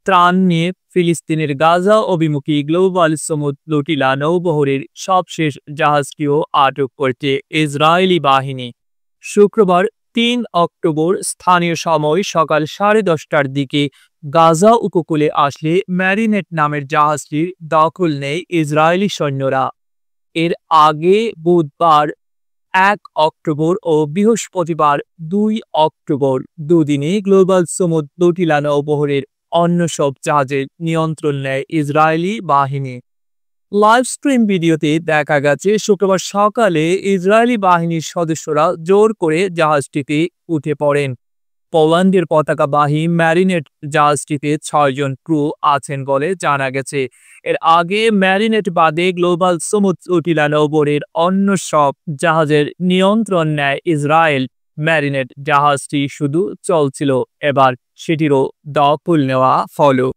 ত্রাণ নিয়ে ফিলিস্তিনের গাজা অভিমুখী গ্লোবাল সমুদ্রটিলা নৌবহরের সবশেষ জাহাজটিও আটক করছে ইসরায়েলি বাহিনী। শুক্রবার ৩ অক্টোবর স্থানীয় সময় সকাল 10:30টার দিকে গাজা উপকূলে আসলে ম্যারিনেট নামের জাহাজটির দখল নেয় ইসরায়েলি সৈন্যরা। এর আগে বুধবার ১ অক্টোবর ও বৃহস্পতিবার ২ অক্টোবর দুদিনে গ্লোবাল সমুদ্রটিলা নৌবহরের অন্য সব জাহাজের নিয়ন্ত্রণ নেয় ইসরায়েলি বাহিনী। লাইভ স্ট্রিম ভিডিওতে দেখা গেছে শুক্রবার সকালে ইসরায়েলি বাহিনীর সদস্যরা জোর করে জাহাজটিতে উঠে পড়েন। পোল্যান্ডের পতাকাবাহী ম্যারিনেট জাহাজটিতে ৬ জন ক্রু আছেন বলে জানা গেছে। এর আগে ম্যারিনেট বাদে গ্লোবাল সমুদ্রটিলা নৌবহরের অন্য সব জাহাজের নিয়ন্ত্রণ নেয় ইসরায়েল। ম্যারিনেট জাহাজটি শুধু চলছিল, এবার সেটিরও দখল নেওয়া হলো।